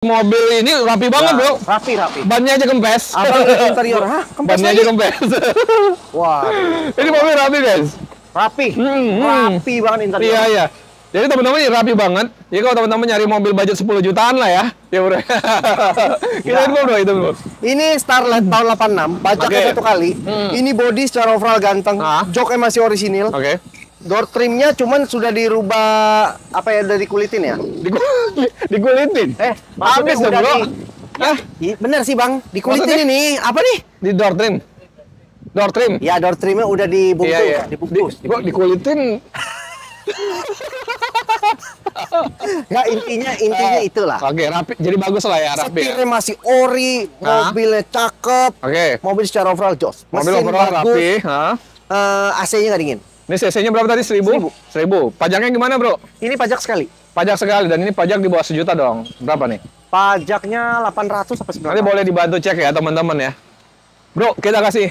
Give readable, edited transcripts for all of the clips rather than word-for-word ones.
Mobil ini rapi banget, bro. Rapi. Bannya aja kempes. Abang interior, hah? Kempes Bannya lagi? aja kempes. Wah. Ini mobil rapi, guys. Rapi. Rapi banget interior. Iya, iya. Jadi teman-teman ini rapi banget. Jadi kalau teman-teman nyari mobil budget 10 jutaan lah ya. Ya, bro. Kita info, bro, itu, bro. Ini Starlet tahun 86, pajaknya satu kali. Ini body secara overall ganteng. Joknya masih orisinil. Oke. Door trimnya cuman sudah dirubah apa ya, dari kulitin ya? Dikulitin. Maksudnya Habis dong, udah bro. Hah? Bener sih bang, dikulitin Maksudnya? ini. Apa nih? Di door trim. Door trim. Ya door trimnya udah dibungkus. Iya, iya. Bro, dikulitin. Nggak, intinya itulah. Oke, rapi. Jadi bagus lah ya, rapi. Setirnya masih ori, mobilnya cakep. Oke. Mobil secara overall jos. Mobil overall rapi. AC-nya nggak dingin. Ini CC-nya berapa tadi? 1000? 1000. Pajaknya gimana, bro? Ini pajak sekali. Pajak sekali, dan ini pajak di bawah 1 juta dong. Berapa nih? Pajaknya 800 sampai 900. Nanti boleh dibantu cek ya, teman-teman ya. Bro, kita kasih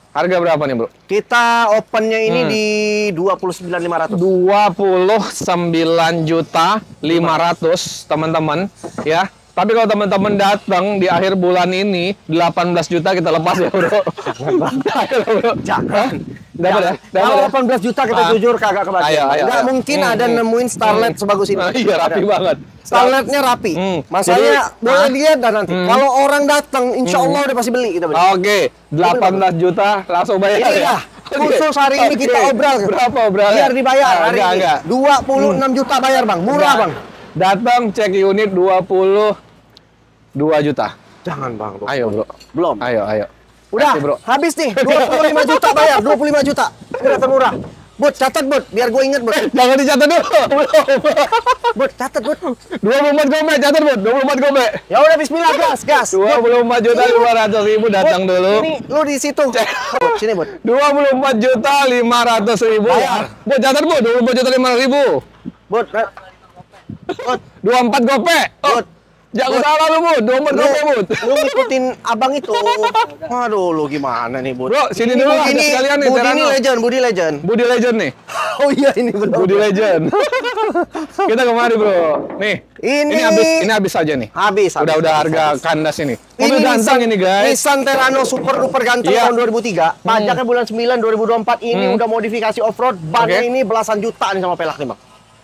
harga berapa nih, bro? Kita opennya ini di 29.500. 29.500.000, teman-teman ya. Tapi kalau teman-teman datang di akhir bulan ini 18 juta kita lepas ya, bro. Jangan. Dapat ya? Kalau 18 juta kita jujur kagak kebagian. Nggak mungkin ada nemuin Starlet sebagus ini. Iya, rapi banget. Starletnya rapi. Masalahnya boleh lihat dan nanti. Kalau orang datang, insya Allah udah pasti beli kita beli. Oke, 18 juta langsung bayar ya. Khusus hari ini kita obral. Berapa obralnya? Biar dibayar hari ini. Enggak. 26 juta bayar bang, murah bang. Datang cek unit 22 juta. Jangan bang. Ayo, bro. Belum. Ayo. Udah, bro. habis nih. 25 juta bayar, 25 juta. Udah termurah. Bud, catat Bud, biar gue inget Bud. Jangan dicatat dulu. Bud, catat Bud. 24 gope, catat Bud. 24 gope. Ya udah, bismillah, gas. 24 juta 500.000 datang dulu. Ini lu di situ. Bud, sini Bud. 24 juta 500.000. Bayar. Bud, catat Bud. 24 juta 500.000. Bud, 24 gope. Bud. Jangan salah lu, Bud. 24 gope, Bud. Lu ngikutin abang itu. Aduh, lu gimana nih, Bud? Bro, sini dulu lah, ini sekalian nih, Budi ini Terano. legend, Budi legend. Budi Legend nih. Oh iya, ini benar. Budi Legend. Kita kemari, bro. Nih. Ini habis aja nih. Habis. Udah harga kandas ini. Mobil ganteng ini, guys. Nissan Terano super duper ganteng Iya. tahun 2003. Pajaknya bulan 9 2024. Ini udah modifikasi off-road. Bannya ini belasan juta nih sama pelak nih, Bang.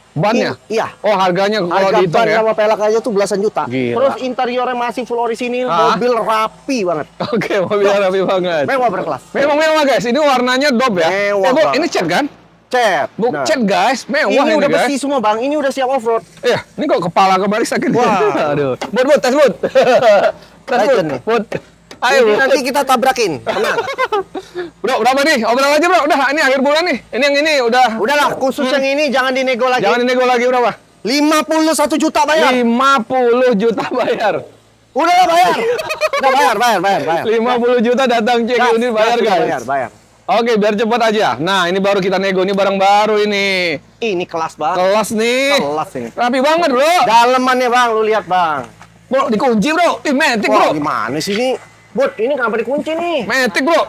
Bannya? Iya. Oh, harganya kalau Harga dihitung ban ya. sama pelak aja tuh belasan juta. Gila. Terus interiornya masih full orisinil, mobil rapi banget. Oke, mobilnya rapi banget. Mewah berkelas. Memang mewah, guys. Ini warnanya dop ya. Mewah Bu, banget. ini cat kan? Cat. Bu, Nah. cat, guys. Mewah Ini ini, udah guys. besi semua, Bang. Ini udah siap off-road. Iya, ini kok kepala kembali sakit. Wah. Aduh. Bud, tes, Bud. Tes, Bud. Legend nih. Bud. Ayo, Ini Bud. nanti kita tabrakin. Tenang. Bro, berapa nih? Obrol aja, bro. Udah, ini akhir bulan nih. Ini yang ini udah. Udahlah, khusus yang ini jangan dinego lagi. Jangan dinego lagi berapa? 51 juta bayar. 50 juta bayar. Udah lah, bayar. Udah bayar. 50 juta datang cek Gas, unit bayar, gas, guys. bayar. Oke, biar cepat aja. Nah, ini baru kita nego. Ini barang baru ini. Ini kelas banget. Kelas nih. Kelas ini. Rapi banget, bro. Dalemannya, Bang, lu lihat, Bang. Bro, dikunci, bro. Ih, metik, Wah, bro. gimana sih ini? Bud, ini kenapa dikunci nih? Metik, bro.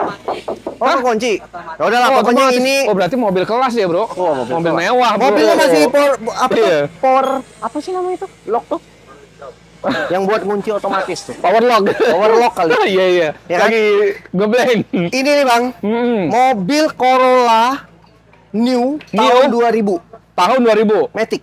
Oh, kunci. Ya udahlah, pokoknya otomatis. ini Oh, berarti mobil kelas ya, bro? Oh, mobil kelas. mewah, bro. Mobilnya masih apa Iya. tuh? Apa sih namanya itu? Lock tuh. Yang buat kunci otomatis tuh. Power lock. Power lock kali. Iya. Ya kan? Lagi ngeblank. Ini nih, Bang. Mobil Corolla New tahun 2000. Tahun 2000. Matic.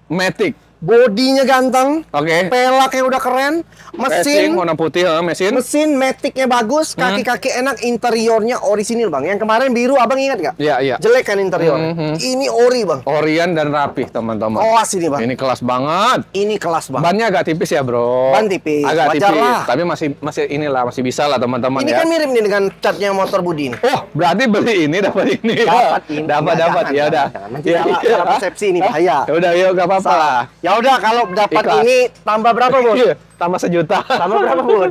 Matic. Bodinya ganteng. Oke. Pelaknya udah keren. Mesin Mesin warna putih, mesin. Mesin Matic-nya bagus, kaki-kaki enak, interiornya orisinil, Bang. Yang kemarin biru, Abang ingat nggak? Iya. Jelek kan interior. Ini ori, Bang. Orian dan rapih, teman-teman. Oas ini, Bang. Ini kelas banget. Ini kelas, Bang. Bannya agak tipis ya, bro. Ban tipis, Agak wajar tipis. lah. Tapi masih inilah, masih bisa lah, teman-teman Ini ya. kan mirip nih dengan catnya motor Budi nih. Oh, berarti beli ini dapat ini. Dapat ini. Dapat. Jangan, Ya udah. jangan. Nanti salah persepsi ini bahaya. Ya udah, yuk, gak apa-apa lah. Ya udah, kalau dapat Ikhlas. ini tambah berapa, Bos? Iya, tambah 1 juta. Tambah berapa, Bos?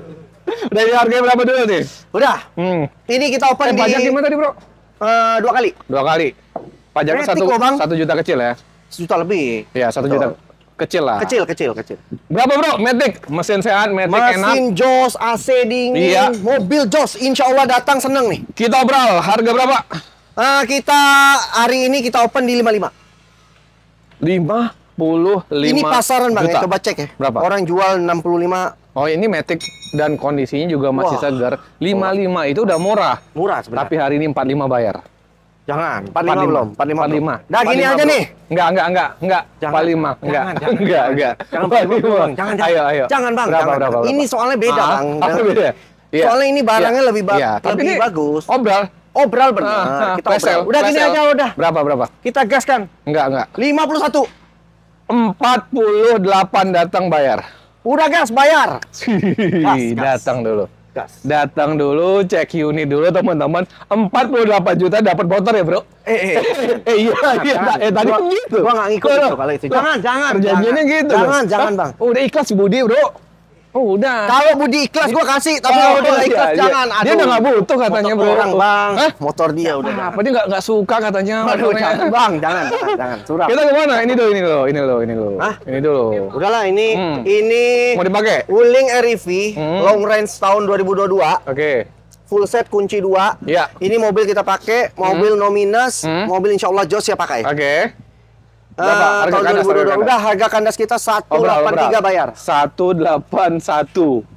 Udah harganya berapa dulu nih? Udah. Ini kita open di Pajak gimana tadi, bro? 2 kali. 2 kali. Pajaknya Metik kok, Bang. 1 juta kecil ya? 1 juta lebih. Iya, 1 juta kecil lah. Kecil. Berapa, bro? Matic, mesin sehat, Matic enak. Mesin jos, AC dingin, Iya. mobil jos. Insya Allah datang seneng nih. Kita obrol, harga berapa? Kita hari ini kita open di 55. 5 45 Ini pasaran Bang juta. ya, coba cek ya. Berapa? Orang jual 65. Oh, ini Matic dan kondisinya juga masih Wah. segar. 55 itu udah murah. Murah sebenarnya. Tapi hari ini 45 bayar. Jangan, 45 belum, 45 belum. 45. Nah, gini 45, aja bro. nih. Enggak. Jangan. 45. Enggak. Jangan. Enggak. Jangan 45 Bang. Jangan. Ayo. Jangan Bang, Berapa, jangan. berapa? Ini soalnya beda Bang. Apa beda? Iya. Soalnya ini barangnya Iya. lebih Iya, tapi lebih ini bagus. Obral. Obral benar. Kita Flash obral. sale, Udah flash gini sale. aja udah. Berapa? Kita gas kan. Enggak. 51. 48 datang bayar. Udah gas bayar. Gas. Datang dulu. Gas. Datang dulu, cek unit dulu teman-teman. 48 juta dapat motor ya, Bro? Iya. Tadi kan gitu. Gua nggak ngikut itu kalau itu. Jangan. Perjanjiannya gitu. Jangan Bang. Udah ikhlas Budi, Bro. Udah. Kalau Budi ikhlas gua kasih, tapi kalau dia nggak ikhlas jangan. Dia udah nggak butuh katanya, motor Bro. orang Bang. Hah? Motor dia udah. Apa dia nggak suka katanya? Aduh, motornya? jangan Bang, jangan. Suram. Kita kemana? Ini dulu. Hah? Ini dulu. Udahlah ini Mau dipakai? Wuling REV long range tahun 2022. Oke. Full set kunci 2. Ya. Ini mobil kita pakai, mobil no minus, mobil insya Allah Jos ya pakai. Oke. Berapa? Harga Tahun kandas, 2022. harga kandas. Udah harga kandas kita 183 bayar. 181.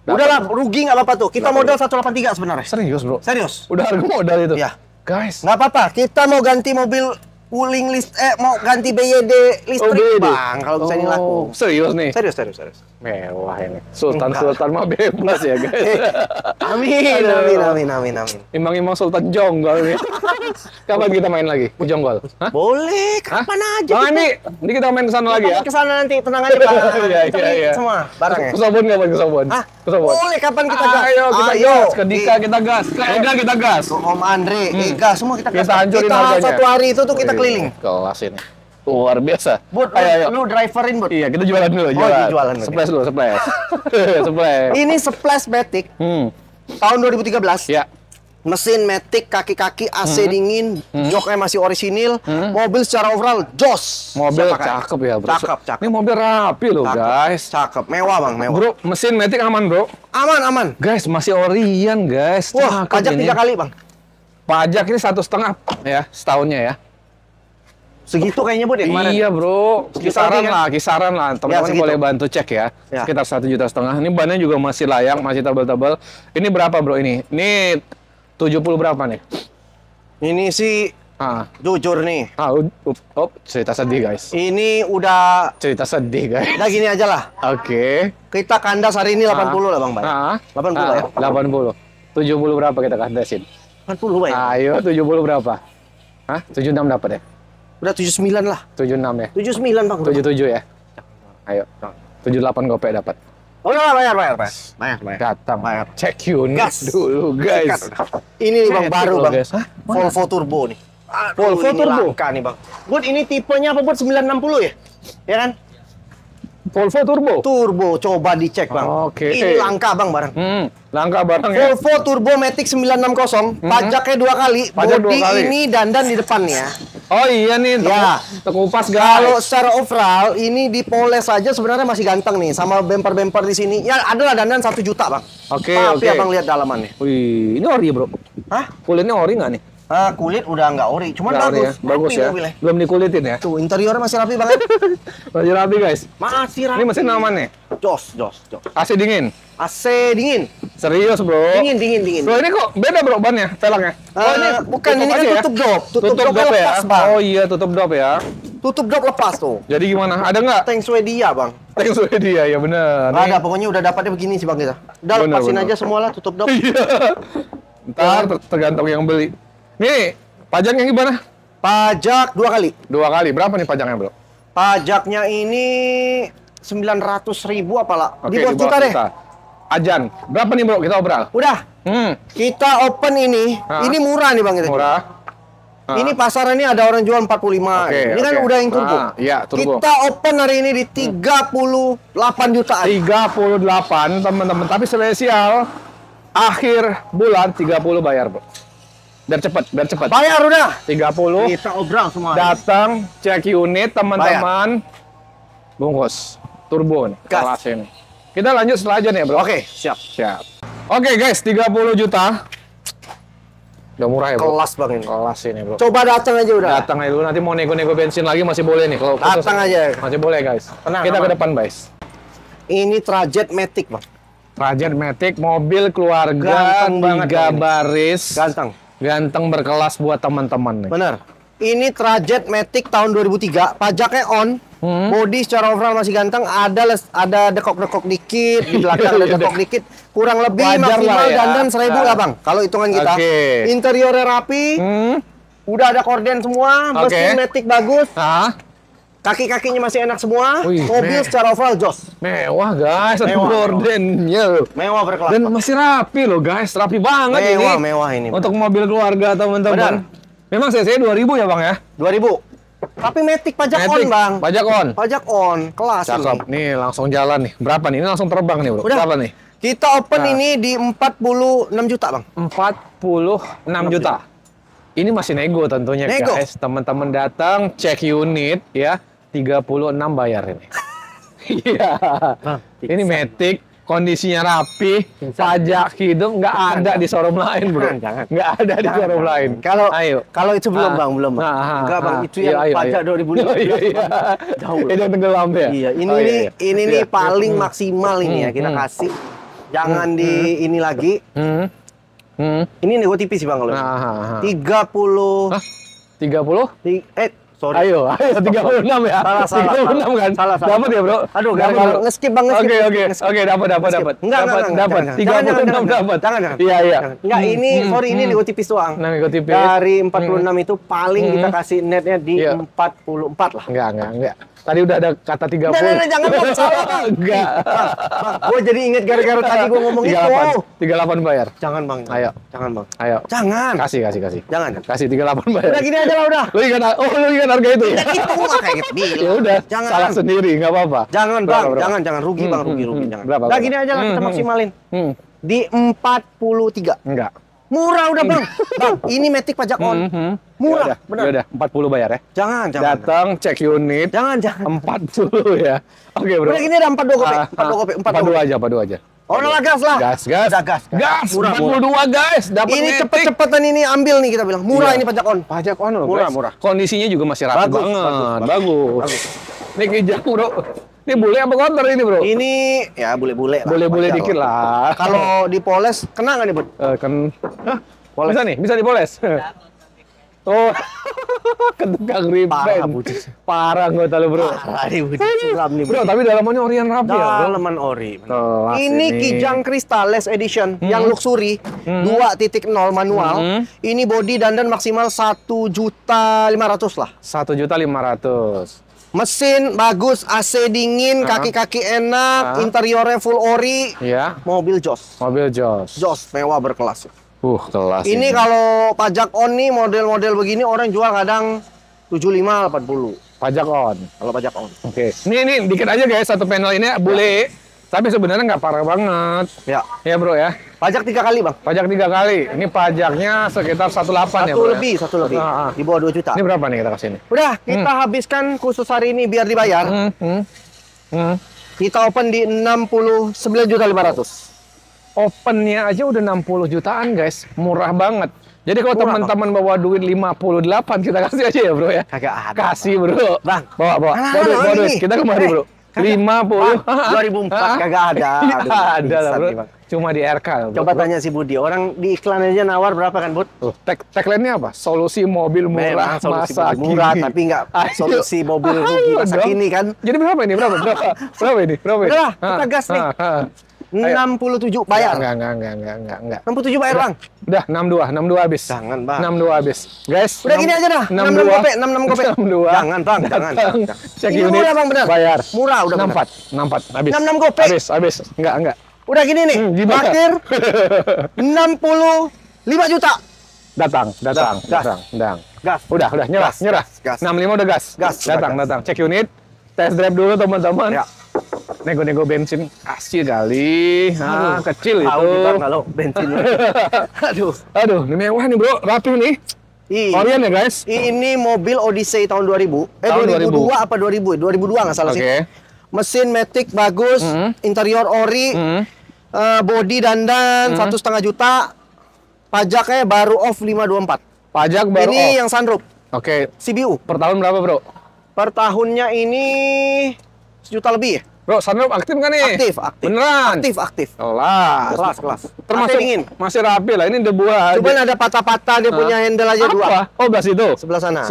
Udahlah rugi nggak apa-apa tuh. Kita modal 183 sebenarnya. Serius, Bro? Serius. Udah harga modal itu? Ya. Guys. Nggak apa-apa. Kita mau ganti mobil Wuling mau ganti BYD listrik Bang. Kalau bisa ini laku. Serius nih? Serius. Mewah ini. Sultan Enggak. mah bebas ya, guys. Amin. Imang Sultan Jonggol nih. Kapan kita main lagi? Ke Jonggol? Hah? Boleh, Hah? kapan aja. Bang Andi, ini kita main ke sana lagi ya? Ke sana nanti, tenang aja Bang. Kita beli Iya. semua barangnya. Ke Sobon kapan ke Sobon? Hah? Ke Sobon. Boleh, kapan kita gas? Ayo kita gas. Ke Dika kita gas. Ke Ega kita gas. Ke Om Andre, Ega, semua kita gas. Kita hancurin Kita harganya. satu hari itu tuh kita Wih, keliling. Kelas ini. Luar biasa. Bud, Ayo. lu driverin, Bud. Iya, kita jualan dulu, jualan. Splash dulu, splash. Splash. Ini Splash Matic tahun 2013. Ya. Mesin Matic, kaki-kaki AC dingin, joknya masih orisinil, mobil secara overall jos. Mobil Siap pakai. cakep ya, Bro. Cakep. Ini mobil rapi loh, guys. Cakep, mewah Bang, mewah. Bro, mesin Matic aman, Bro. Aman. Guys, masih orian, guys. Wah, Cakep pajak ini. 3 kali Bang. Pajak ini 1,5 ya, setahunnya ya. Segitu kayaknya Bud ya kemarin. Iya, Bro. Kisaran lah. Teman-teman segitu. boleh bantu cek ya. Ya. Sekitar 1,5 juta. Ini bannya juga masih layak, masih tebal-tebal. Ini berapa, Bro, ini? Ini 70 berapa nih? Ini sih jujur nih. Cerita sedih, guys. Ini udah Cerita sedih, guys. gini aja lah. Oke. Kita kandas hari ini 80 lah Bang Bay. 80 ya. 80. 70 berapa kita kandasin? 80 Bay. Ayo, 70 berapa? Hah? 76 dapat ya? Udah 79 lah. 76 ya? 79 Bang. 77 ya? Ayo. 78 gopek dapat. Oh, udah bayar. Datang. Bayar. Cek unit Gas. dulu, guys. Ini nih Bang Cetek baru loh, Bang. guys. Hah? Volvo Turbo nih. Aduh, Volvo ini Turbo? langka nih Bang. Bud, ini tipenya apa Bud? 960 ya? Ya kan? Volvo Turbo. Turbo, coba dicek Bang. Oke. Ini langka Bang barang. Langka barang ya. Volvo Turbo Matic 960, pajaknya 2 kali, Pajak bodi 2 kali. ini dandan di depannya. Oh iya nih, Ya. terkupas Kalau guys. secara overall ini dipoles saja sebenarnya masih ganteng nih sama bemper-bemper di sini. Ya adalah dandan 1 juta Bang. Oke, Tapi oke. Abang lihat dalamannya. Wih, ini ori, Bro. Hah? Kulitnya ori nggak nih? Kulit udah nggak ori, cuman Nggak ori bagus. ya? Bagus Rapi ya. mobilnya. Belum dikulitin ya. Tuh interiornya masih rapi banget. Masih rapi, guys. Masih rapi. Ini mesin aman nih. Jos. AC dingin. AC dingin. Serius, Bro. Dingin. Bro, ini kok beda, Bro, bannya, velgnya? Bukan, ini kan aja ya? tutup dop. Tutup Tutup dopnya dop ya? lepas, Bang. Oh iya, tutup dop ya. Tutup dop lepas tuh. Jadi gimana? Ada nggak? Tank Swedia, Bang. Tank Swedia, ya bener. Nggak ada, pokoknya udah dapatnya begini sih Bang kita. Udah Bener, lepasin bener. aja semua lah, tutup dop. Iya. Ntar tergantung yang beli. Nih, pajaknya gimana? Pajak 2 kali. 2 kali. Berapa nih pajaknya, Bro? Pajaknya ini 900.000 apalah. Oke, Di bawah juta deh. Ajan. Berapa nih, Bro? Kita obral. Udah, kita open ini. Hah? Ini murah nih Bang kita. Murah. Ini pasarannya ada orang jual 45. Oke, Ini kan oke. udah yang turbo. Iya, turbo. Kita open hari ini di 38 jutaan. 38, teman-teman. Tapi spesial akhir bulan 30 bayar, Bro. Biar cepet. Bayar udah. 30 Kita obral semua. datang cek unit, teman-teman. Bungkus. Turbo nih. Gas. Kelas ini. Kita lanjut setelah aja nih, Bro. Oke, siap. Siap. Oke, guys, 30 juta. Udah murah ya, Bro? Kelas Bang ini. Kelas ini, Bro. Coba datang aja udah. Datang aja dulu, nanti mau nego-nego bensin lagi masih boleh nih. Kalau Datang aja. Masih boleh, guys. Tenang, Kita aman. ke depan, guys. Ini Trajet Matic, Bang. Trajet Matic, mobil keluarga, Ganteng banget, 3 Bang. baris. Ganteng. Ganteng berkelas buat teman-teman nih. Bener. Ini Trajet Matic tahun 2003, pajaknya on. Body secara overall masih ganteng, ada dekok-dekok dikit, di belakang ada dekok dikit. Kurang lebih Wajar maksimal lah ya. dandan 1.000 lah, Bang. Kalau hitungan kita. Oke. Interiornya rapi, udah ada korden semua, mesin Oke. Matic bagus. Hah? Kaki-kakinya masih enak semua. Wih, Mobil secara overall jos. Mewah, guys. Ada Mewah. gordennya loh. Mewah berkelas. Dan masih rapi loh, guys. Rapi banget ini. Mewah ini. Untuk mobil keluarga, teman-teman. Memang CC 2000 ya, Bang ya? 2000. Tapi Matic pajak on, Matic, Bang. Pajak on. Pajak on, kelas Cakep. ini. Nih, langsung jalan nih. Berapa nih? Ini langsung terbang nih, Bro. Udah. Berapa nih? Kita open Nah. ini di 46 juta, Bang. 46 juta. Ini masih nego tentunya, Nego. guys. Teman-teman datang, cek unit ya. 36 bayar ini. Iya. Bang, Ini Matic, kondisinya rapi, pajak hidup nggak ada di showroom lain, Bro. Jangan. Nggak ada di showroom lain. Kalau itu belum, Bang, belum, Bang. Enggak, Bang, itu yang pajak 2015. Iya, iya. Jauh. Itu yang tenggelam ya? Iya, ini Oh, nih, iya. ini Iya. nih paling maksimal ini ya kita kasih. Jangan di ini lagi. Hmm. Hmm. Ini nego tipis sih, Bang, kalau. Nah, 30 Hah? 30? sorry. Ayo, 36 ya. Salah. 36 kan? Salah. Dapat ya, Bro? Aduh, Dapat, gampang. Bro. Nge-skip, Bang, nge-skip. Oke, Nge-skip. dapat. Enggak, Dapat. 36 dapat. Jangan. Iya. Enggak, ini sorry, ini nego tipis doang. Nah, nego tipis. Dari 46 itu paling kita kasih netnya di Iya. 44 lah. Enggak. Tadi udah ada kata 30. Nah, jangan, Bang, salah, Bang. Enggak. Gue jadi inget gara-gara tadi gue ngomong itu. 38 bayar. Jangan, Bang. Ayo. Jangan, Bang. Ayo. Jangan. Kasih. Jangan. Kasih 38 bayar. Udah gini aja lah, udah. Lu ingat harga itu ya? Itu mah kayak gitu. Ya udah, Jangan. salah sendiri, nggak apa-apa. Jangan, Berapa, Bang. berapa? Jangan rugi, Bang, rugi, jangan. Berapa? Udah gini aja lah kita maksimalin. Di 43. Enggak. Murah udah, Bang. Bang, ini Matic pajak on. Murah, benar. Ya udah, 40 bayar ya. Jangan. Datang, cek unit. Jangan. 40 ya. Oke, Bro. Udah gini ada 42 gope. 42 aja, 42 aja. Oh, udah lah, gas lah. Gas. Udah, gas. Murah, Murah. 42 guys. Dapat Ini Matic. cepet-cepetan ini ambil nih kita bilang. Murah Iya. ini pajak on. Pajak on loh, Murah, guys. murah. Kondisinya juga masih rapi Bagus, banget. bagus. Bagus. Ini kijang, Bro. Ini bule apa kotor ini, Bro? Ini ya bule-bule lah. Bule-bule wajar dikit lah. Kalau dipoles kena nggak nih, Bud? Kan bisa nih, bisa dipoles. Oh, ketukang Parah, riben. Budi. Parah nggak tahu, Bro. Parah nih, Bud. Suram nih, Bro, tapi dalamannya orian rapi ya, Bro. Dalaman ori. Kelas Ini Kijang Crystal Less Edition yang luxury 2.0 manual. Ini body dandan maksimal 1.500.000 lah. 1.500.000. Mesin bagus, AC dingin, kaki-kaki enak, interiornya full ori. Iya. Mobil jos. Mobil Jos. Jos mewah berkelas. Kelas Ini kalau pajak on nih model-model begini orang jual kadang 75 80 pajak on. kalau pajak on. Oke. Ini dikit aja guys, satu panel ini bule. Tapi sebenarnya nggak parah banget. Ya. Ya, Bro ya. Pajak 3 kali, Bang. Pajak 3 kali. Ini pajaknya sekitar 18 ya, Satu Bro. lebih, ya? satu lebih. Ah, ah. Di bawah 2 juta. Ini berapa nih kita kasih ini? Udah, kita habiskan khusus hari ini biar dibayar. Kita open di 69.500.000. Opennya aja udah 60 jutaan guys, murah banget. Jadi kalau Murah, teman-teman bawa duit 58 kita kasih aja ya, Bro ya. Kagak ada. Kasih, Bro. Bang. Bawa duit. Kita kemari, Bro. 50. 2004 kagak ada. Iya, Aduh, ada lah, bisa Bro. nih, Bang. Cuma di RK. Bro. Coba tanya si Budi, orang di iklan aja nawar berapa kan, Bud? Tuh, tagline-nya apa? Solusi mobil murah Memang solusi masa mobil murah, kini. tapi nggak Ayo. solusi mobil rugi Ayo masa dong. kini kan. Jadi berapa ini? Berapa ini? Berapa ini? Udah lah, kita gas nih. 67 bayar. Enggak. 67 bayar, Bang. Udah 62 habis. Jangan, Bang. 62 habis. Guys, Udah gini aja dah. 66 gope, 66 gope. 62. Jangan, Bang, jangan. Cek Ini unit. murah, Bang, benar. Bayar. Murah udah benar. 64 habis. 66 gope. Habis. Enggak. Udah gini nih. Gimana? Traktir 65 juta. Datang. Gas. Gas. Udah, nyerah. Gas. 65 udah gas. Gas, Datang. gas. Cek unit. Test drive dulu teman-teman. Ya. Nego-nego bensin kasih kali. Kecil Tahu itu. kita kalau bensin. Aduh, ini mewah nih, Bro. Rapi nih. Orion ya, guys. Ini mobil Odyssey tahun 2000. Tahun 2002 apa 2000? 2002 nggak salah sih. Oke. Mesin Matic bagus, interior ori, body dandan 1,5 juta. Pajaknya baru off 524. Pajak baru Ini off. yang sunroof. Oke. CBU. Per tahun berapa, bro? Per tahunnya ini 1 juta lebih ya? Bro, sunroof aktif nggak nih? Aktif. Beneran? Aktif. Kelas. Kelas. Termasuk AC dingin. masih rapi lah. Ini debu aja. Cuman ada patah-patah, dia punya handle aja Apa? 2. Oh, belas itu. Sebelah sana.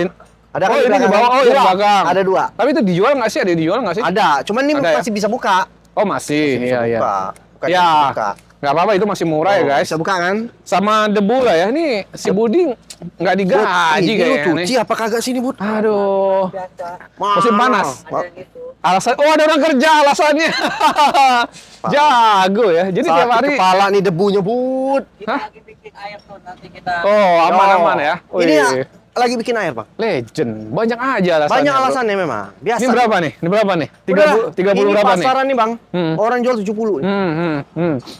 Ada Oh, kan ini di bawah. Oh, dua. yang belakang. Ada 2. Tapi itu dijual nggak sih? Ada dijual nggak sih? Ada, cuman ini Ada ya? masih bisa buka. Oh, masih. Iya, iya. Bukan Ya, bisa buka. nggak apa-apa. Itu masih murah ya, guys. Bisa buka kan? Sama debu lah ya. Nih, si Budi nggak digaji Ini lu kayaknya nih. cuci apa kagak sini, Bud? Aduh. Musim panas. Wah, Alasan, oh ada orang kerja alasannya. Jago ya. Jadi tiap sakit hari. kepala nih debunya, Bud. Hah? lagi bikin air tuh nanti kita Oh, aman-aman ya. Ini ya, Wih. lagi bikin air, Bang. Legend. Banyak aja alasannya. Banyak bro. alasannya memang. Biasa. Ini berapa nih? Ini berapa nih? 30 ini berapa nih? pasaran nih, Bang. Hmm. Orang jual 70 nih.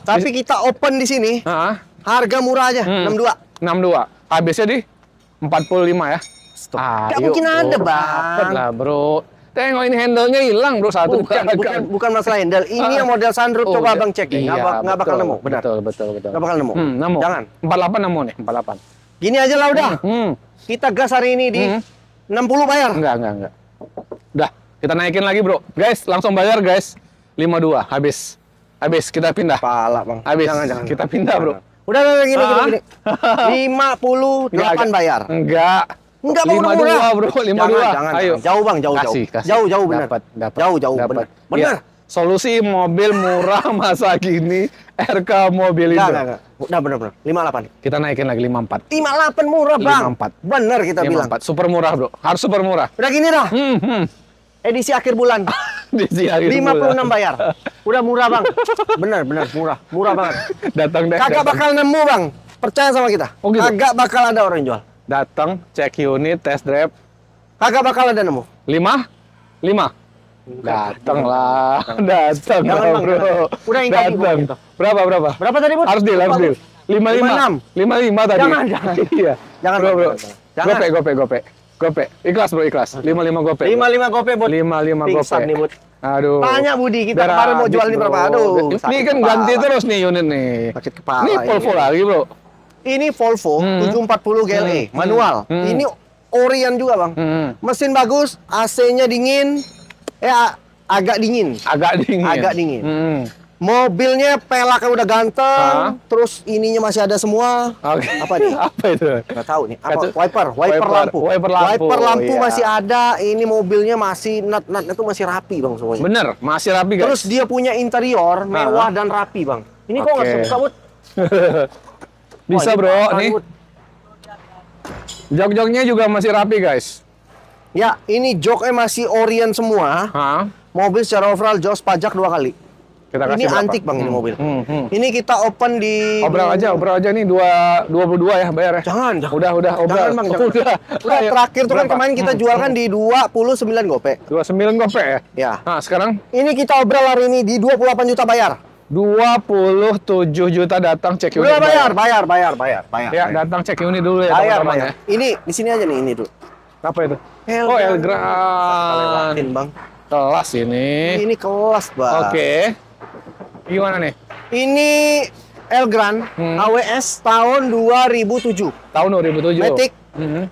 Tapi Di- kita open di sini, Heeh. harga murah aja, 62. 62. Habisnya di 45 ya. Nggak mungkin ada, Bang. Dapet lah, Bro. Tengok ini handle-nya hilang, Bro. Satu. Bukan masalah handle. Ini yang model sunroof, Oh, coba iya. Abang cek deh. Iya, Nggak bakal betul, nemu, benar. Betul. Nggak bakal nemu. Nemu. Jangan. 48 nemu nih, 48. Gini aja lah udah. Kita gas hari ini di 60 bayar. Enggak. Udah, kita naikin lagi, Bro. Guys, langsung bayar, guys. 52 habis. Habis kita pindah. Pala, Bang. Habis. Jangan. Kita pindah, Bro. Udah gini. Ah. 58 bayar. Enggak. Enggak, Bang, 52, Bro. 52. Jangan. Ayo. Jauh, Bang, jauh. Kasih. Jauh benar. Dapat. Jauh, Dapat. benar. Benar. Ya, solusi mobil murah masa kini RK Mobil Indo. Enggak. Udah benar. 58. Kita naikin lagi 54. 58 murah, Bang. 54. Bener kita bilang. 54. Super murah, Bro. Harus super murah. Udah gini dah. Edisi akhir bulan. Di sini 56 bayar. Udah murah, Bang. Bener, murah. Murah banget. Datang deh. Kagak bakal nemu, Bang. Percaya sama kita. Oh, gitu? Kagak bakal ada orang jual. Datang, cek unit, test drive. Kagak bakal ada nemu. 5? Datang lah. Datang Jangan, lah, Bang, Bro. jangan. Udah yang tadi, Datang. Bang, gitu. Berapa? Berapa tadi, Bud? Harus deal. 55. 55 tadi. Jangan. Iya. Jangan, Bro. Bang, jangan. Gope. Ikhlas, Bro, ikhlas. 55 gope. 55 gope, Bud. 55 gope. Pingsan nih, Bud. Aduh. Tanya Budi, kita Biar kemarin mau habis, jual ini Bro. berapa? Aduh, Ini sakit kan kepala. ganti terus nih unit nih. Sakit kepala Ini Volvo lagi, Bro. Ini Volvo 740 GLE, manual. Ini Orion juga, Bang. Mesin bagus, AC-nya dingin. Agak dingin. Agak dingin. Mobilnya pelaknya udah ganteng, terus ininya masih ada semua. Oke. Apa nih? Apa itu? Nggak tahu nih. Apa? Kacau. Wiper lampu. Wiper lampu, iya. masih ada. Ini mobilnya masih nut-nutnya tuh masih rapi, Bang, semuanya. Bener, masih rapi, guys. Terus dia punya interior mewah dan rapi, Bang. Ini kok nggak Oke. suka, Bud? Bisa, Wah, ini Bro. mahal, Nih. Bud. Jok-joknya juga masih rapi, guys. Ya, ini joknya masih Orion semua. Hah? Mobil secara overall jos pajak 2 kali. Kita Ini kasih berapa? antik, Bang, ini mobil. Ini kita open di... Obrol aja nih 22 ya bayar ya. Jangan. Udah obrol. Jangan, Bang, jangan. Udah, Ayo. terakhir tuh kan Berapa? kemarin kita jualkan di 29 gope. 29 gope ya. Ya. Nah, sekarang Ini kita obrol hari ini di 28 juta bayar. 27 juta datang cek unit. Udah bayar. Ya, datang cek unit dulu ya, Bayar, teman-teman bayar. Ini di sini aja nih, ini dulu. ya. Apa itu? Elgran. Oh, Elgran. Lewatin, Bang. Kelas ini. Ini kelas, Bang. Oke. Gimana nih? Ini Elgran AWS tahun 2007. Tahun 2007. Matic.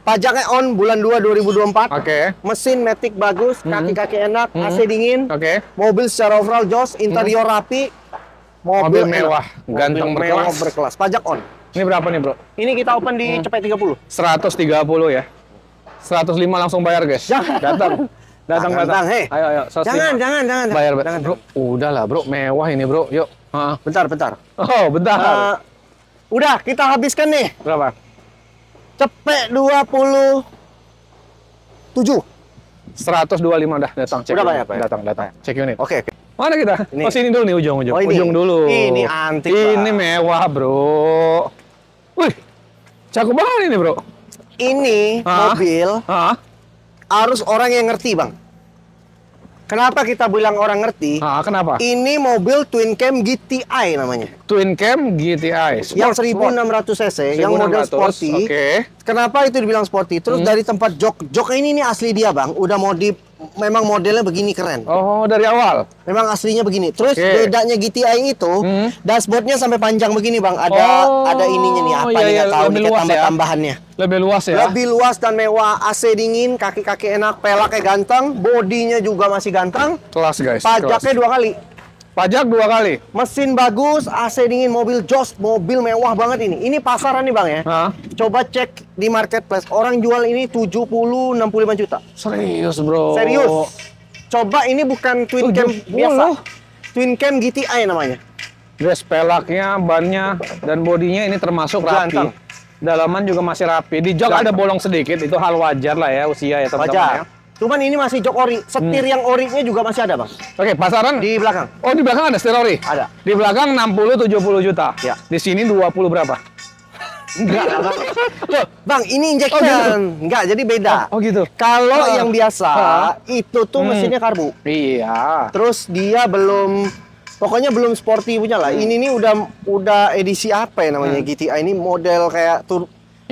Pajaknya on bulan 2 2024. Oke. Mesin Matic bagus, kaki-kaki enak, AC dingin. Oke. Mobil secara overall jos, interior rapi. Mobil enak. mewah, ganteng Mobil mewah berkelas. berkelas. Pajak on. Ini berapa nih, Bro? Ini kita open di cepet 30. 130 ya. 105 langsung bayar, guys. Datang. Datang, hei. Ayo, 105. Jangan. Bayar, Jangan. Bro. Udahlah, Bro. Mewah ini, Bro. Yuk. Heeh. Bentar. Oh, bentar. Udah, kita habiskan nih. Berapa? Cepet 27. 125 dah datang cek. Udah unit. bayar, bayar. Datang. Cek unit. Oke. Mana kita? Ini. Oh, sini dulu nih ujung. Oh, ini. Ujung dulu. Ini antik, Ini Bang. mewah, Bro. Wih. Cakep banget ini, Bro. Ini mobil Hah? harus orang yang ngerti, Bang. Kenapa kita bilang orang ngerti? Kenapa? Ini mobil twin cam GTI namanya. Twin Cam GTI. Yang 1600 cc, yang model 1600, sporty. Oke. Kenapa itu dibilang sporty? Terus dari tempat jok ini nih asli dia, Bang. Udah memang modelnya begini keren. Oh, dari awal. Memang aslinya begini. Terus bedanya GTI itu dashboardnya sampai panjang begini bang. Ada ininya nih apa nih nggak tahu nih tambah-tambahannya. Lebih luas ya. Lebih luas dan mewah. AC dingin, kaki-kaki enak, pelaknya ganteng, bodinya juga masih ganteng. Kelas guys. Pajaknya 2 kali. Pajak 2 kali. Mesin bagus, AC dingin, mobil jos, mobil mewah banget ini. Ini pasaran nih bang ya. Coba cek di marketplace. Orang jual ini 70-65 juta. Serius bro. Serius. Coba ini bukan twin cam biasa. Twin cam GTI namanya. Guys, pelaknya, bannya, dan bodinya ini termasuk rapi. Ganteng. Dalaman juga masih rapi. Di jok ada bolong sedikit, itu hal wajar lah ya usia ya teman-teman ya. Cuman ini masih jok ori. Setir yang orinya juga masih ada, Bang. Oke, pasaran di belakang. Oh, di belakang ada setir ori? Ada. Di belakang 60-70 juta. Ya. Di sini 20 berapa? Enggak, Bang. Loh, Bang, ini injection. Gitu. Enggak, jadi beda. Oh, gitu. Kalau yang biasa itu tuh mesinnya karbu. Iya. Terus dia pokoknya belum sporty punya lah. Ini nih udah edisi apa ya namanya GTI ini model kayak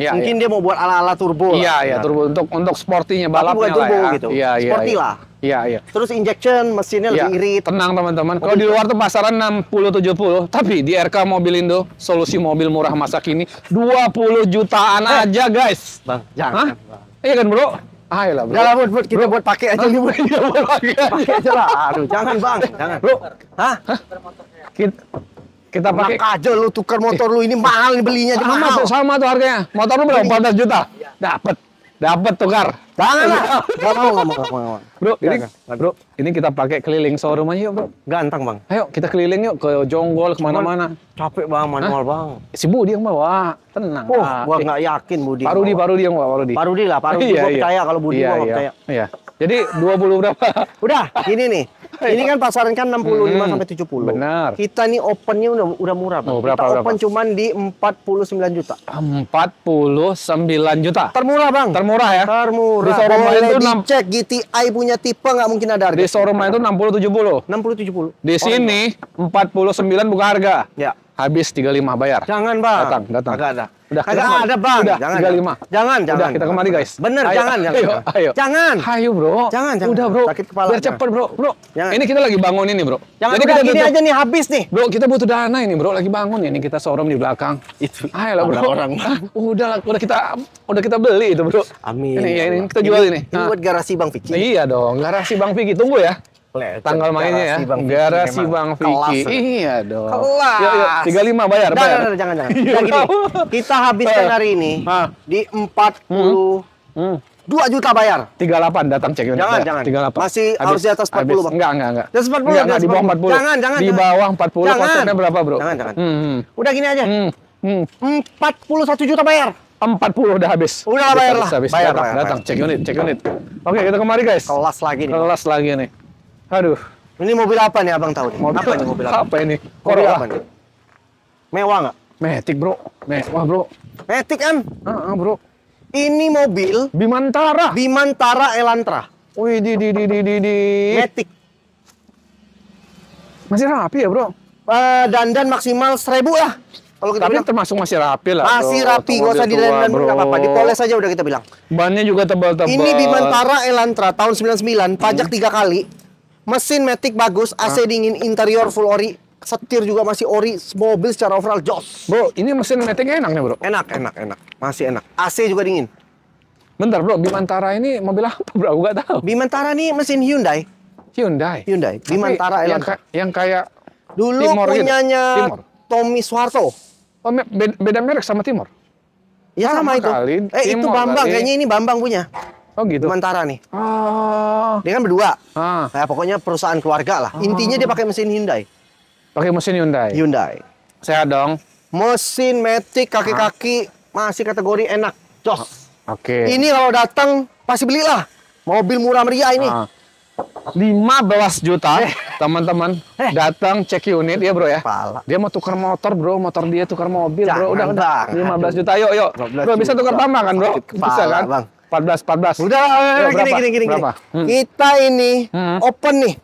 mungkin dia mau buat ala-ala turbo lah. Iya, turbo untuk sportinya balapnya bukan turbo lah ya. gitu. Iya, sporty lah. Iya. Terus injection mesinnya lebih irit. Tenang teman-teman. Kalau di luar tuh pasaran 60-70, tapi di RK Mobilindo solusi mobil murah masa kini 20 jutaan aja, guys. Bang, jangan. Bang. Iya kan, Bro? Ayolah, Bro. Jangan buat kita buat pakai aja nih, Bro. Pakai aja lah. Aduh, jangan, Bang. Jangan. Bro. Hah? Kita pakai aja lu tukar motor lu ini mahal nih belinya sama tuh harganya. Motor lu berapa? 14 juta. Dapat tukar. Jangan lah. Enggak mau. Bro, ini kita pakai keliling showroom aja yuk, Bro. Ganteng, Bang. Ayo kita keliling yuk ke Jonggol kemana-mana. Capek Bang, manual Bang. Si Budi yang bawa. Tenang. Gua nggak yakin Budi. Parudi yang bawa, Parudi lah. Parudi gua percaya kalau Budi gua nggak percaya. Iya. Jadi 20 berapa? Udah, ini nih. Ini kan pasaran kan 65 sampai 70. Benar. Kita nih opennya udah murah, Bang. Kita open cuman di 49 juta. 49 juta. Termurah, Bang. Termurah ya? Termurah. Di showroom lain itu dicek GTI punya tipe nggak mungkin ada harga. Di showroom lain itu 60-70. 60-70. Di sini 49 buka harga. Ya. Habis 35 bayar. Jangan, Bang. Datang. Agak ada. Udah, kagak ada, Bang. Udah, jangan. 35. Jangan. Udah, kita kemari, guys. Bener, ayo, jangan. Ayo. Jangan. Ayo, Bro. Jangan. Udah, Bro. Sakit kepala. Biar cepet, Bro. Jangan. Ini kita lagi bangun ini, Bro. Jangan. Jadi kita gini aja nih, habis nih. Bro, kita butuh dana ini, Bro. Lagi bangun ini kita showroom di belakang. Itu. Ayolah, Bro. Orang. Udah kita beli itu, Bro. Amin. Ini kita jual ini. Ini buat garasi Bang Vicky. Iya dong, garasi Bang Vicky. Tunggu ya. Tanggal mainnya ya. Garasi Bang Vicky. Iya dong. Kelas. Yuk, 35 bayar. Jangan. Gini, kita habiskan hari ini di 42 juta bayar. 38 datang cek. Jangan. 38. Masih harus di atas 40, Bang. Enggak. Di atas 40. Enggak, di bawah 40. Jangan. Di bawah 40 konsepnya berapa, Bro? Jangan. Udah gini aja. 41 juta bayar. 40 udah habis. Udah bayar lah. Bayar. Datang cek unit. Oke, kita kemari, guys. Kelas lagi nih. Aduh. Ini mobil apa nih Abang tahu nih? Mobil apa? Apa ini? Corolla. Mewah nggak? Matic, Bro. Mewah, Bro. Matic kan? Bro. Ini mobil Bimantara Elantra. Wih, di Matic. Masih rapi ya, Bro? Dandan maksimal 1.000 lah. Kalau kita bilang termasuk masih rapi lah. Masih rapi, nggak usah didandan dulu, nggak apa-apa. Dipoles aja udah kita bilang. Bannya juga tebal-tebal. Ini Bimantara Elantra tahun 99, pajak 3 kali. Mesin Matic bagus, AC dingin, interior full ori, setir juga masih ori, mobil secara overall jos. Bro, ini mesin Matic enak nih, Bro. Enak. Masih enak. AC juga dingin. Bentar, Bro. Bimantara ini mobil apa, Bro? Aku nggak tahu. Bimantara nih mesin Hyundai. Bimantara Elantra. Yang kayak dulu Timor punyanya gitu. Tommy Soeharto. Oh, beda merek sama Timor? Ya sama itu. Itu Bambang. Kayaknya ini Bambang punya. Oh gitu. Bimantara nih. Oh. Dia kan berdua. Nah, pokoknya perusahaan keluarga lah. Intinya dia pakai mesin Hyundai. Hyundai. Sehat dong. Mesin Matic kaki-kaki masih kategori enak. Jos. Oke. Ini kalau datang pasti belilah. Mobil murah meriah ini. 15 juta, teman-teman. Datang cek unit ya, Bro ya. Dia mau tukar motor, Bro. Motor dia tukar mobil, Bro. Udah. 15 juta. Yuk. Bro, bisa tukar tambah kan, Bro? Bisa kan? Bang. 14. Udah, gini. Berapa? Kita ini open nih.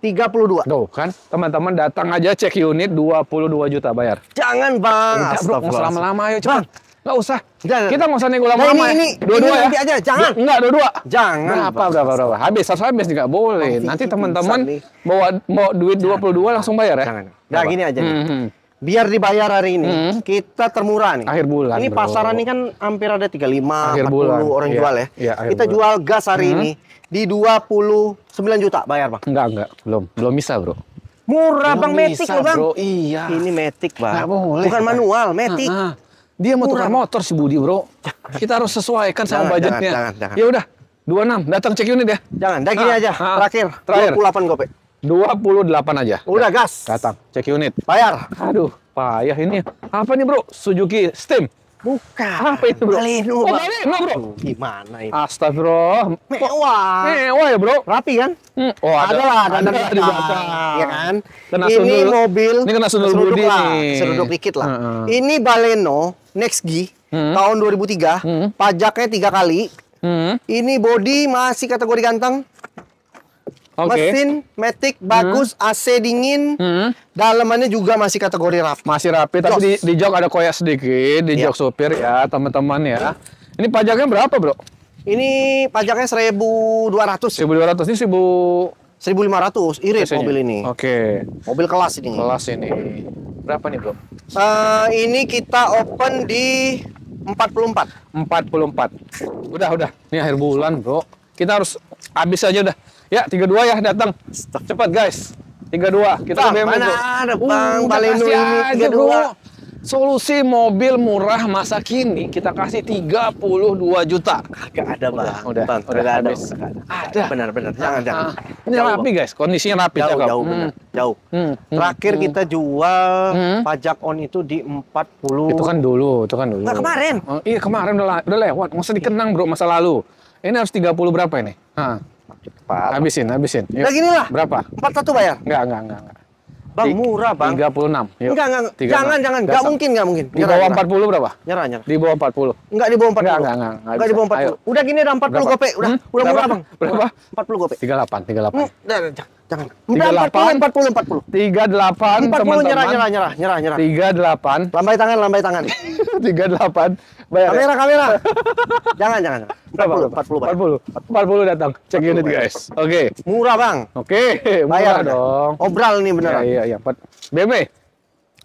32. Tuh kan, teman-teman datang aja cek unit 22 juta bayar. Jangan, Bang. Udah, Bro, mau selama-lama ayo cepat. Nggak usah. Jangan. Kita nggak usah nego Nah, lama-lama ini dua-dua ya. nanti aja, jangan. Enggak, dua-dua. Jangan. Berapa? Habis, harus habis nggak boleh. Oh, Nanti Vicky teman-teman pingsan nih. bawa duit 22 langsung bayar ya. Jangan. Nah, gini aja nih. Biar dibayar hari ini, kita termurah nih. Akhir bulan, Ini bro. pasaran ini kan hampir ada 35, Akhir 40 bulan. orang Iya. jual ya. Iya, akhir Kita bulan. jual gas hari ini di 29 juta bayar, Bang. Enggak. Belum bisa, bro. Murah, Bang. Belum Matic bisa, loh, Bang. bro. Iya. Ini Matic, Bang. Nggak boleh. Bukan manual, Matic. Dia mau tukar motor si Budi, bro. Kita harus sesuaikan sama Jangan, budgetnya. jangan. Ya udah, 26. Datang cek unit ya. Jangan, dah gini aja. Terakhir. 28 gope. 28 aja. Udah gas. Datang cek unit. Bayar. Aduh, payah ini. Apa nih, bro? Suzuki Steam. Bukan. Apa itu, bro? Baleno, Oh, Bang. Baleno, bro. Gimana ini? Astagfirullah. Mewah. Mewah ya, bro. Rapi kan? Oh, Ada lah, ada di belakang. ya kan? Kena Ini sundul. mobil Ini kena sundul Budi lah, nih. seruduk dikit lah. Heeh. Ini Baleno Next G tahun 2003, pajaknya 3 kali. Ini body masih kategori ganteng. Oke. Mesin Matic bagus, AC dingin. Dalamannya juga masih kategori rapi. Masih rapi, tapi di jok ada koyak sedikit, di Iya. jok supir ya, teman-teman ya. Ini pajaknya berapa, bro? Ini pajaknya 1.200, 1.200, ini 1.500. Irit cc-nya. mobil ini. Oke. Mobil kelas ini. Kelas ini. Berapa nih, bro? Ini kita open di 44. 44. Udah. Ini akhir bulan, bro. Kita harus habis aja udah. Ya, 32 ya, datang. Cepat, guys. 32. Kita Bang, ke BMW, mana bro. ada, Bang, Udah Baleno kasih ini, aja, 32. bro. Solusi mobil murah masa kini kita kasih 32 juta. Gak ada, Bang. Udah Bang, habis. habis. Ada. Benar. Jangan. Ini Jauh, rapi, Bang. guys. Kondisinya rapi, cakep. Jauh, benar. Jauh. Terakhir kita jual pajak on itu di 40. Itu kan dulu. Nggak, kemarin. Oh, iya, kemarin udah lewat. Nggak usah dikenang, bro, masa lalu. Ini harus 30 berapa ini? Habisin. Yuk. Nah, gini lah. Berapa? 41 bayar. Enggak. Bang, murah, Bang. 36. Yuk. Enggak. 36. Jangan. Nggak Datang. mungkin. Di bawah 40 berapa? Nyerah. Di bawah 40. Enggak di bawah 40. Enggak Enggak di bawah 40. Ayo. Udah gini ada 40 Berapa? gope. Udah Berapa? murah, Bang. Berapa? 40 gope. 38. Jangan. 38. 40. 38, 40 teman-teman. nyerah. 38. Lambai tangan. 38. Bayar. Ya? Kamera. Jangan. Berapa? 40. 40 datang. Cek unit, guys. Oke. Murah, Bang. Oke, Bayar murah dong. Obral nih beneran. Iya. BMW.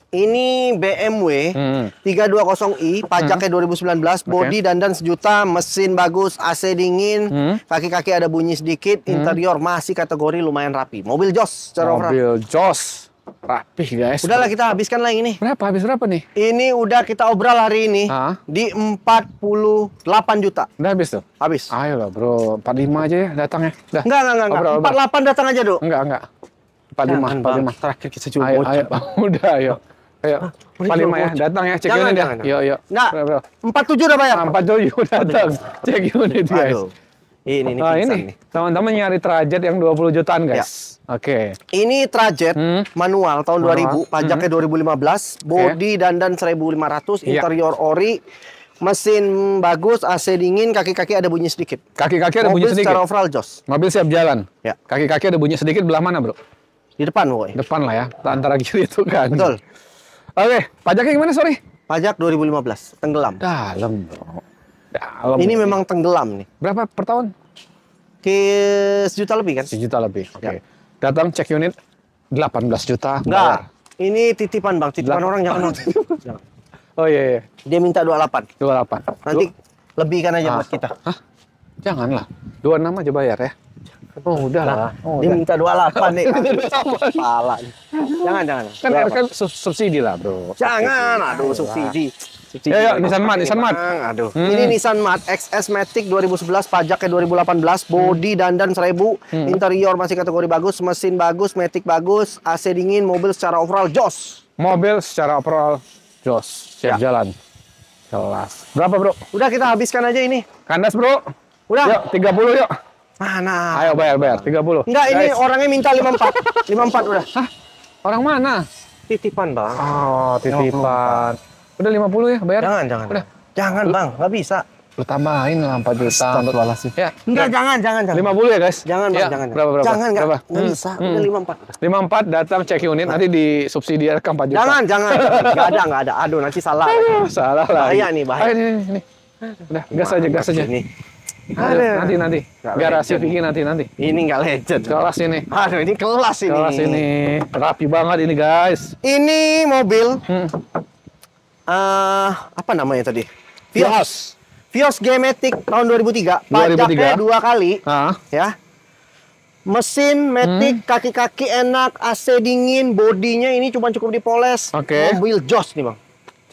Ini BMW 320i, pajaknya 2019, bodi dandan sejuta, mesin bagus, AC dingin, kaki-kaki ada bunyi sedikit, interior masih kategori lumayan rapi. Mobil Jos secara overall. Mobil Jos. Rapih, guys. Udahlah kita habiskan lagi ini. Habis berapa nih? Ini udah kita obral hari ini di 48 juta. Udah habis tuh? Habis. Ayo lah, bro. 45 aja ya datang ya. Dah. Enggak. Obral. 48 datang aja, Dok. Enggak. 45. Terakhir kita jual Ayo. bocor. Ayo. 45 ya, datang ya, cek unit ya. Yuk. Enggak. Berapa? 47 udah bayar. 47 datang. Cek unit, guys. Aduh. Ini Nah, pingsan ini nih. teman-teman nyari Trajet yang 20 jutaan, guys. Oke. Ini Trajet manual tahun 2000, pajaknya 2015, bodi dandan 1.500, Iya. interior ori, mesin bagus, AC dingin, kaki-kaki ada bunyi sedikit. Kaki-kaki ada bunyi Mobil sedikit. secara overall Jos. Mobil siap jalan. Ya. Kaki-kaki ada bunyi sedikit belah mana, bro? Di depan pokoknya. Depan lah ya, antara kiri itu kan. Betul. Oke, pajaknya gimana, sorry? Pajak 2015, tenggelam. Dalam, bro. Dalam. Ini memang tenggelam nih. Berapa per tahun? Ke sejuta lebih kan? 1 juta lebih. Oke. Ya. Datang cek unit 18 juta. Enggak. Ini titipan, Bang. Titipan orang jangan. Jangan. Oh iya. Dia minta 28. 28. Nanti lebihkan aja buat kita. Hah? Janganlah. 26 aja bayar ya. Oh, udah lah. Oh, Dia udah. minta 28 nih. Kepala nih. Jangan. Kan kan subsidi lah, bro. Jangan, aduh subsidi. Ya, Nissan Mat. Aduh. Ini Nissan Mat XS Matic 2011, pajaknya 2018, bodi dandan 1000, interior masih kategori bagus, mesin bagus, Matic bagus, AC dingin, mobil secara overall Jos. Mobil secara overall jos, siap jalan. Kelas. Berapa, bro? Udah kita habiskan aja ini. Kandas, bro. Udah. Yuk, 30 yuk. Mana? Ayo bayar 30. Enggak, ini Guys. orangnya minta 54. 54 udah. Hah? Orang mana? Titipan, Bang. Oh, titipan. Udah 50 ya, bayar? Jangan. Udah. Jangan, Bang. Nggak bisa. Lu tambahin lah 4 juta. Astagfirullahaladzim. Ya. Enggak, jangan. 50 ya, guys? Jangan, Bang, ya. jangan. Berapa? Jangan, enggak. Berapa? Nggak bisa, udah 54. 54 datang cek unit, nanti disubsidi ke 4 juta. Jangan. Enggak ada. Aduh, nanti salah. Salah lah. Bahaya nih, bahaya. Ayo, ini. Udah, gas aja. Ini. Nanti. Garasi Vicky nanti. Ini nggak legend. Kelas ini. Aduh, ini kelas ini. Kelas ini. Rapi banget ini, guys. Ini mobil. Apa namanya tadi? Vios G-Matic tahun 2003. Pajaknya 2 kali. Ya. Mesin Matic, kaki-kaki enak, AC dingin, bodinya ini cuma cukup dipoles. Oke. Mobil Joss nih, Bang.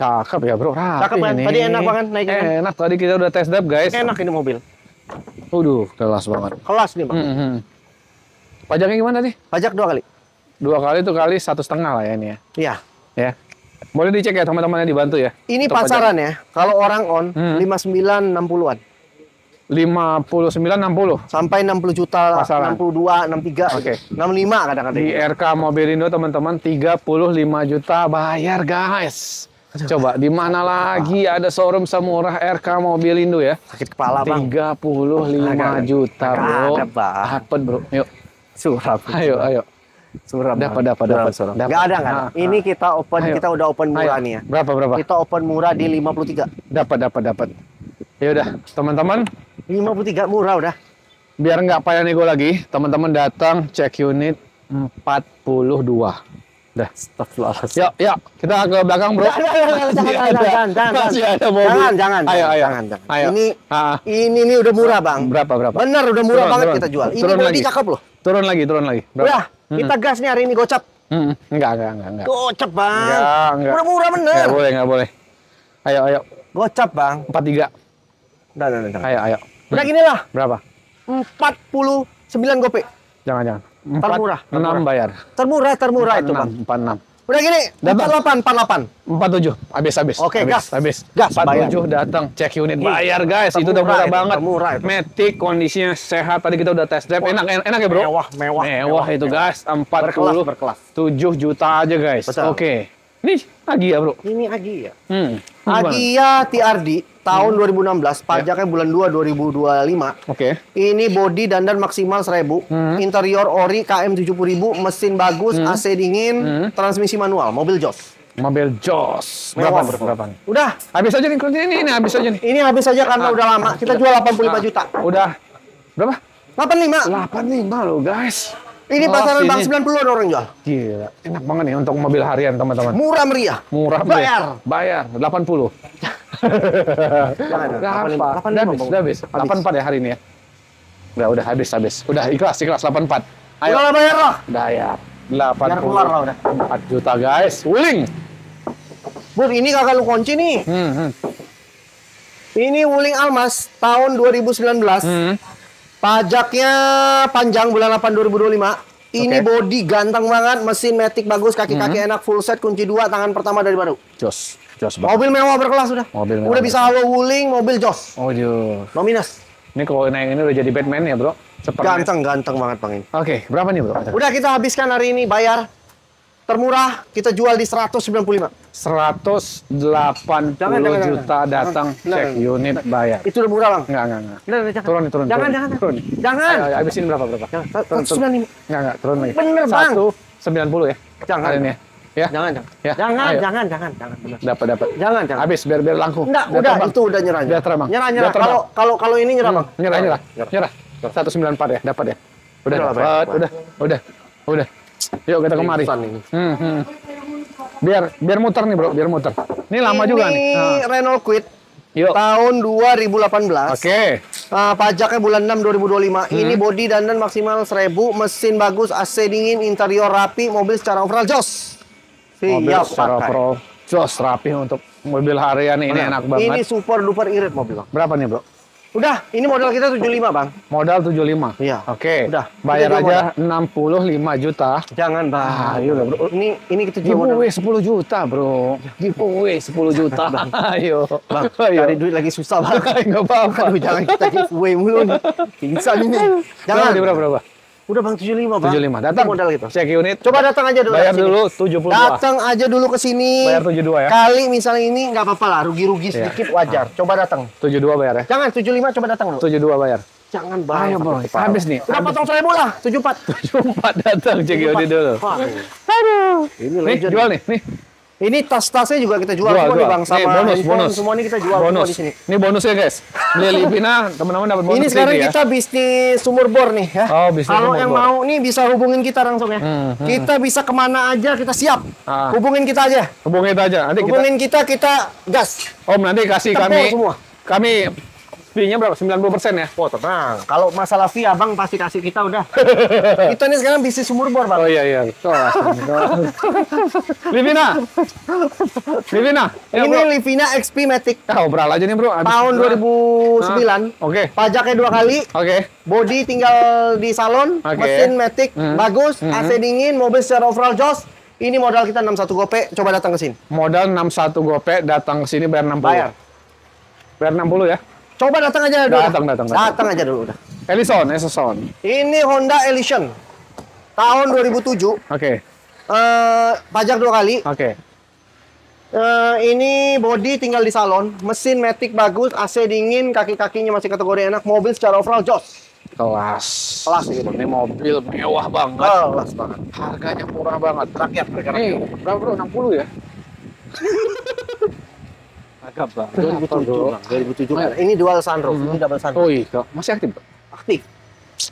Cakep ya, bro. Rapi Cakep kan? ini. Tadi enak banget naiknya kan? Enak, tadi kita udah test drive, guys. Enak ini mobil. Waduh, kelas banget. Kelas nih, Bang. Pajaknya gimana nih? Pajak 2 kali. 2 kali tuh kali 1,5 lah ya ini ya. Iya. Ya. Boleh dicek ya teman-temannya, dibantu ya. Ini pasaran ya. Kalau orang on 59-60-an. 59-60. Sampai 60 juta, Pasaran. 62, 63, Oke. 65 kadang-kadang. Di RK Mobilindo teman-teman 35 juta bayar, guys. Coba di mana lagi ada showroom semurah RK Mobilindo ya? Sakit kepala, Bang. 35 juta, bro. Ada, Bang. Dapat, bro. Yuk. Surab. Ayo. Surab. Dapat. Enggak ada. Ini kita open, kita udah open murah nih ya. Berapa? Kita open murah di 53. Dapat. Ya udah, teman-teman, 53 murah udah. biar nggak payah nego lagi, teman-teman datang cek unit 42. Dah. Astagfirullahaladzim. Yuk, kita ke belakang, bro. Jangan. Masih ada mobil. Jangan. Ayo. Ayo. Ini udah murah, Bang. Berapa? Bener, udah murah banget turun. kita jual. Ini Turun body lagi. cakep loh. Turun lagi. Berapa? Udah, kita gas nih hari ini gocap. Enggak. Gocap, Bang. Enggak. Udah murah bener. Nggak boleh. Ayo. Gocap, Bang. 43. Udah. Ayo. Udah gini lah. Berapa? 49 gope. Jangan. Termurah. 6 bayar. Termurah itu, Bang. 46. Udah gini, 48. 47. Habis. Oke, gas. Habis. Gas, 47 datang cek unit bayar, guys. Itu udah murah banget. Termurah itu. Matic kondisinya sehat. Tadi kita udah test drive. Enak ya, bro? Mewah itu, guys. 47 Berkelas. juta aja, guys. Betul. Oke. Ini Agia, bro. Ini Agia. Gimana? Agia TRD tahun 2016, pajaknya bulan 2 2025. Oke. Ini body dandan maksimal 1000, interior ori KM 70.000, mesin bagus, AC dingin, transmisi manual, mobil Joss. Mobil Joss. Mewah, Berapa nih? Udah, Habis aja nih. Ini habis aja nih. ini habis aja karena udah lama. Kita jual 85 juta. Udah. Berapa? 85. 85 loh, guys. Ini pasaran ini. Bang 90 ada orang jual. Gila, enak banget nih untuk mobil harian, teman-teman. Murah meriah. Bayar 80. Jangan. Udah habis. 84 ya hari ini ya. Udah habis. Udah ikhlas 84. Ayo. Udah bayar lah. Udah ya. Biar keluar lah udah. 4 juta, guys. Wuling. Bur, ini kakak lu kunci nih. Ini Wuling Almas tahun 2019. Pajaknya panjang bulan 8 2025. Ini body ganteng banget, mesin Matic bagus, kaki-kaki enak, full set, kunci 2, tangan pertama dari baru. Joss banget. Mobil mewah berkelas udah. Udah bisa halo Wuling, mobil Joss. Oh, Joss. No minus. Ini kalau naik ini udah jadi Batman ya, bro. Ganteng banget, Bang ini. Oke, berapa nih, bro? Udah kita habiskan hari ini, bayar. Termurah, kita jual di 195. 180 juta datang cek unit bayar. Itu udah murah, Bang. Enggak. Turun. Jangan. Ayo, habisin berapa? 195. Enggak, turun lagi. Bener, Bang. 190 ya? Jangan. Hari ini ya? Jangan. Ya? Jangan. Ayo. Jangan. Bener. Dapat. Jangan. Habis biar langsung. Enggak, Biar udah terbang. itu udah nyerah. Biar terbang. Nyerah. Biar terbang. Kalau ini nyerah, Bang. Nyerah. 194 ya, dapat ya? Udah dapat. Udah. Yuk kita kemari. Biar muter nih, bro, Ini lama juga nih. Ini Renault Kwid. Yuk. Tahun 2018. Oke. Pajaknya bulan 6 2025. Ini body dandan maksimal 1000, mesin bagus, AC dingin, interior rapi, mobil secara overall Joss. Mobil secara overall Joss, rapi untuk mobil harian ini enak banget. Ini super duper irit mobil, Bang. Berapa nih, bro? Udah, ini modal kita 75, Bang. Modal 75. Iya. Oke. Udah. Bayar aja 65 juta. Jangan, Bang. Ayo, bro. Ini kita jual modal. Giveaway 10 juta, bro. Giveaway 10 juta. Ayo. Bang, ayo. cari duit lagi susah, Bang. Enggak apa-apa. Aduh, jangan kita giveaway mulu nih. Pingsan ini. Jangan. Berapa? Udah bang 75 bang. 75. Datang. Itu modal gitu. Cek unit. Coba datang aja dulu. Bayar dulu 72. Datang aja dulu ke sini. Bayar 72 ya. Kali misalnya ini nggak apa-apa lah, rugi-rugi sedikit wajar. Coba datang. 72 bayar ya. Jangan 75, coba datang dulu. 72 bayar. Jangan bayar. Ayo bro, habis nih. Udah potong 1000 lah, 74. 74 datang cek unit dulu. Aduh. Ini Nih, jual nih. Nih. Ini tas-tasnya juga kita jual semua nih bang, sama nih, bonus. semua ini kita jual bonus. semua di sini. Ini bonusnya guys. Beli Livina, teman-teman dapat bonus. Ini sekarang ya. kita bisnis sumur bor nih ya. Oh, bisnis Kalau sumur yang bor. mau nih bisa hubungin kita langsung ya. Kita bisa kemana aja kita siap. Hubungin kita aja. Hubungin kita aja. Nanti hubungin kita gas. Om nanti kasih Tempor kami semua. Kami fee-nya berapa? 90% ya? Oh tenang. Kalau masalah fee abang pasti kasih kita udah. Kita nih sekarang bisnis sumur bor bang. Oh iya. Livina. Ini Livina XP Matic. Obral aja nih bro. Tahun 2009. Oke. Pajaknya 2 kali. Oke. Body tinggal di salon. Mesin Matic bagus. AC dingin. Mobil secara overall jos. Ini modal kita 61 gope. Coba datang ke sini. Modal 61 gope. Datang ke sini bayar 60. Bayar 60 ya. Coba datang aja dulu. Datang aja dulu udah. Ellison. Ini Honda Ellison. Tahun 2007. Oke. Pajak 2 kali. Oke. Ini body tinggal di salon. Mesin Matic bagus, AC dingin, kaki-kakinya masih kategori enak. Mobil secara overall jos. Kelas gitu. Ini mobil mewah banget. Kelas banget. Harganya murah banget. Rakyat. Nih, berapa bro? 60 ya? Agak bang. 2007. Ini dual sunroof, ini double sunroof. Oh iya, masih aktif? Aktif.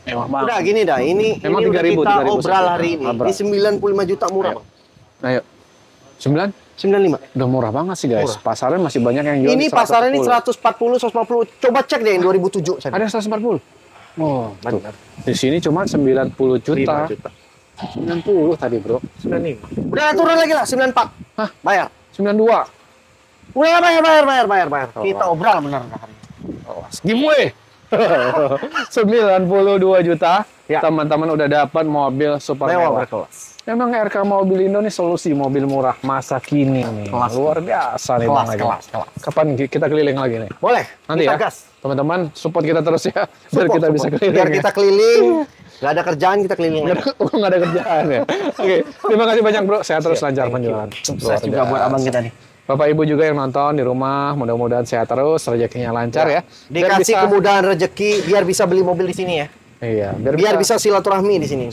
Mewah banget. Udah gini dah, ini memang udah 3.000 kita obral hari ini. Ini 95 juta murah, Bang. Ayo. 95. Udah murah banget sih, guys. Pasarnya masih banyak yang jual. Ini pasarnya ini 140, 150. Coba cek deh yang 2007. Ada 140. Oh, benar. Di sini cuma 90 juta. 90 tadi, bro. 95. Udah turun lagi lah, 94. Hah? Bayar. 92. Udah bayar. Kita obral benar hari. Giveaway. 92 juta. Ya. Teman-teman udah dapat mobil super mewah. Memang RK Mobil Indo nih solusi mobil murah masa kini nih. Luar biasa nih Bang. Kapan kita keliling lagi nih? Boleh. Nanti ya. Teman-teman support kita terus ya. Biar kita bisa keliling. Biar kita keliling. Gak ada kerjaan kita keliling. Nggak ada kerjaan ya. Oke. Terima kasih banyak bro. Sehat terus lancar penjualan. Sukses juga buat abang kita nih. Bapak Ibu juga yang nonton di rumah, mudah-mudahan sehat terus, rezekinya lancar ya. Dikasih kemudahan rezeki biar bisa beli mobil di sini ya. Iya, biar bisa silaturahmi di sini.